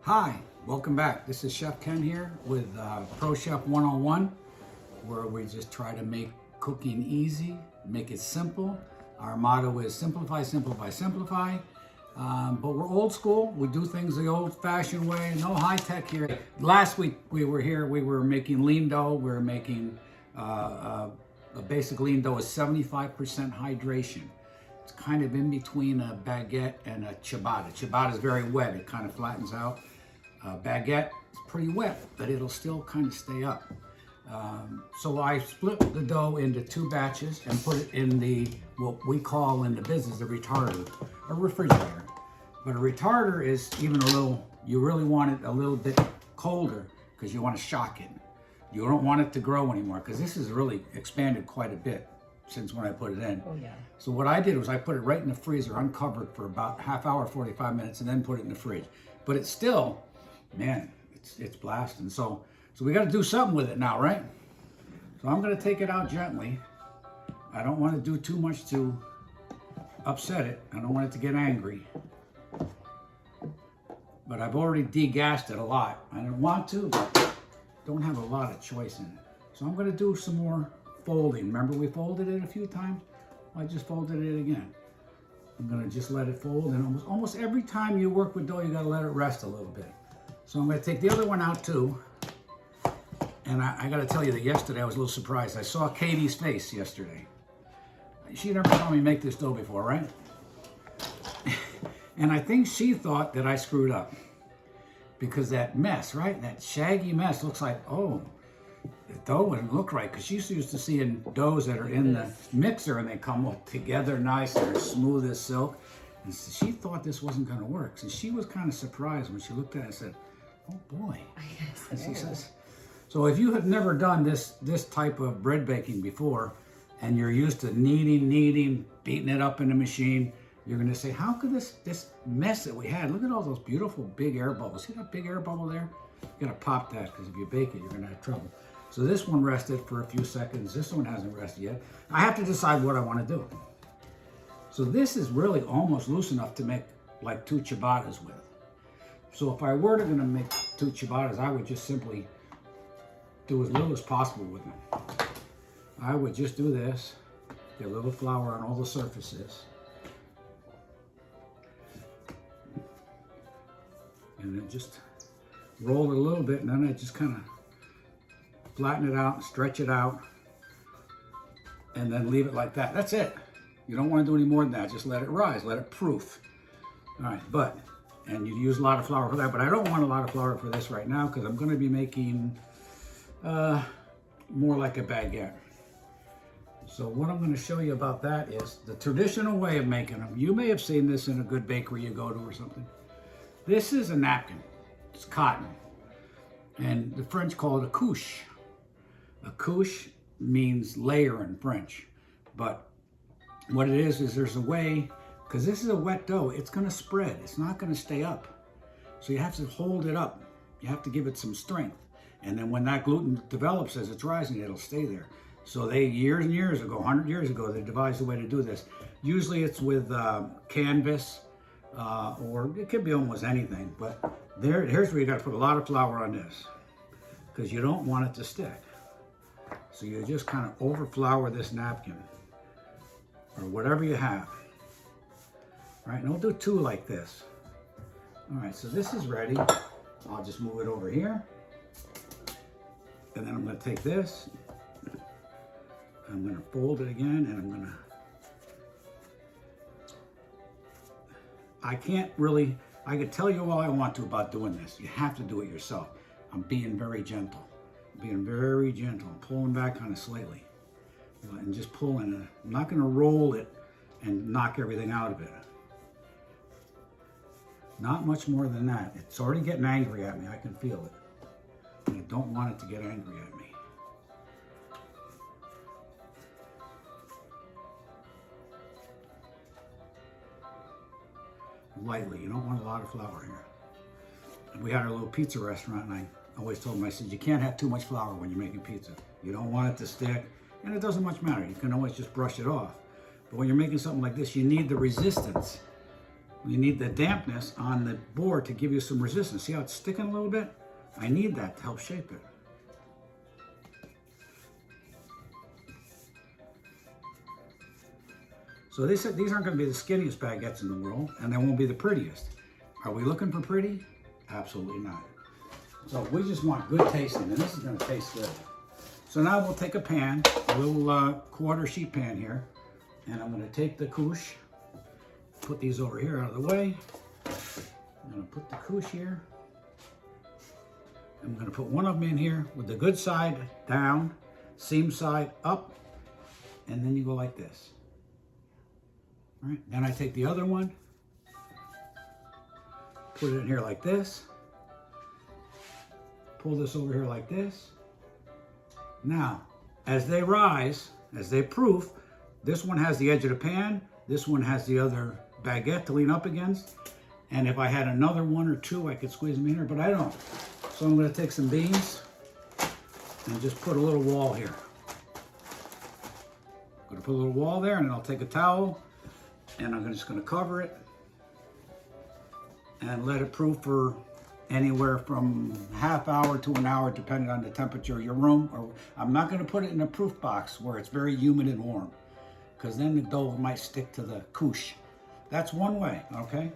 Hi, welcome back. This is Chef Ken here with Pro Chef 101, where we just try to make cooking easy, make it simple. Our motto is simplify, simplify, simplify. But we're old school. We do things the old-fashioned way. No high tech here. Last week we were here. We were making lean dough. We were making a basic lean dough is 75% hydration. It's kind of in between a baguette and a ciabatta. Ciabatta is very wet. It kind of flattens out. Baguette is pretty wet, but it'll still kind of stay up. So I split the dough into two batches and put it in the, what we call in the business, a retarder, a refrigerator. But a retarder is even a little, you really want it a little bit colder because you want to shock it. You don't want it to grow anymore because this has really expanded quite a bit since when I put it in. Oh yeah. So what I did was I put it right in the freezer, uncovered for about half hour, 45 minutes, and then put it in the fridge. But it's still, man, it's blasting. So we got to do something with it now, right? So I'm going to take it out gently. I don't want to do too much to upset it. I don't want it to get angry. But I've already degassed it a lot. I don't want to, but don't have a lot of choice in it. So I'm going to do some more folding. Remember we folded it a few times? I just folded it again. I'm going to just let it fold, and almost every time you work with dough, you got to let it rest a little bit. So I'm going to take the other one out too. And I got to tell you that yesterday I was a little surprised. I saw Katie's face yesterday. She never saw me make this dough before, right? And I think she thought that I screwed up. Because that mess, right? That shaggy mess looks like, oh, the dough wouldn't look right. Because she's used to seeing doughs that are in the mixer and they come up together nice. They're smooth as silk. And so she thought this wasn't going to work. So she was kind of surprised when she looked at it and said, oh boy. And she says, so if you have never done this type of bread baking before, and you're used to kneading, beating it up in the machine, you're going to say, how could this mess that we had, look at all those beautiful big air bubbles. See that big air bubble there? You got to pop that, because if you bake it, you're going to have trouble. So this one rested for a few seconds. This one hasn't rested yet. I have to decide what I want to do. So this is really almost loose enough to make like two ciabattas with. So if I were going to make two ciabattas, I would just simply do as little as possible with them. I would just do this, get a little flour on all the surfaces. And then just roll it a little bit, and then I just kind of flatten it out, stretch it out, and then leave it like that. That's it. You don't want to do any more than that. Just let it rise, let it proof. All right, and you use a lot of flour for that, but I don't want a lot of flour for this right now because I'm going to be making more like a baguette. So what I'm going to show you about that is the traditional way of making them. You may have seen this in a good bakery you go to or something. This is a napkin. It's cotton. And the French call it a couche. A couche means layer in French. But what it is there's a way, because this is a wet dough, it's going to spread. It's not going to stay up. So you have to hold it up. You have to give it some strength. And then when that gluten develops as it's rising, it'll stay there. So they, years and years ago, 100 years ago, they devised a way to do this. Usually it's with canvas, or it could be almost anything. But here's where you got to put a lot of flour on this, because you don't want it to stick. So you just kind of over flour this napkin, or whatever you have. All right, and we'll do two like this. All right, so this is ready. I'll just move it over here. And then I'm going to take this, I'm going to fold it again, and I'm going to, I could tell you all I want to about doing this. You have to do it yourself. I'm being very gentle. I'm pulling back kind of slightly. And just pulling it. I'm not going to roll it and knock everything out of it. Not much more than that. It's already getting angry at me. I can feel it. And I don't want it to get angry at me. Lightly, you don't want a lot of flour here. We had our little pizza restaurant, and I always told them, I said, you can't have too much flour when you're making pizza. You don't want it to stick, and it doesn't much matter. You can always just brush it off. But when you're making something like this, you need the resistance You need the dampness on the board to give you some resistance. See how it's sticking a little bit? I need that to help shape it. So they said these aren't going to be the skinniest baguettes in the world, and they won't be the prettiest. Are we looking for pretty? Absolutely not. So we just want good tasting, and this is going to taste good. So now we'll take a pan, a little quarter sheet pan here, and I'm going to take the couche, put these over here out of the way. I'm going to put the couche here. I'm going to put one of them in here with the good side down, seam side up, and then you go like this. All right, then I take the other one, put it in here like this, pull this over here like this. Now, as they rise, as they proof, this one has the edge of the pan, this one has the other baguette to lean up against, and if I had another one or two, I could squeeze them in here, but I don't. So I'm going to take some beans and just put a little wall here. I'm going to put a little wall there, and then I'll take a towel, and I'm just going to cover it and let it proof for anywhere from half hour to an hour, depending on the temperature of your room. Or I'm not going to put it in a proof box where it's very humid and warm, because then the dough might stick to the couche. That's one way, okay?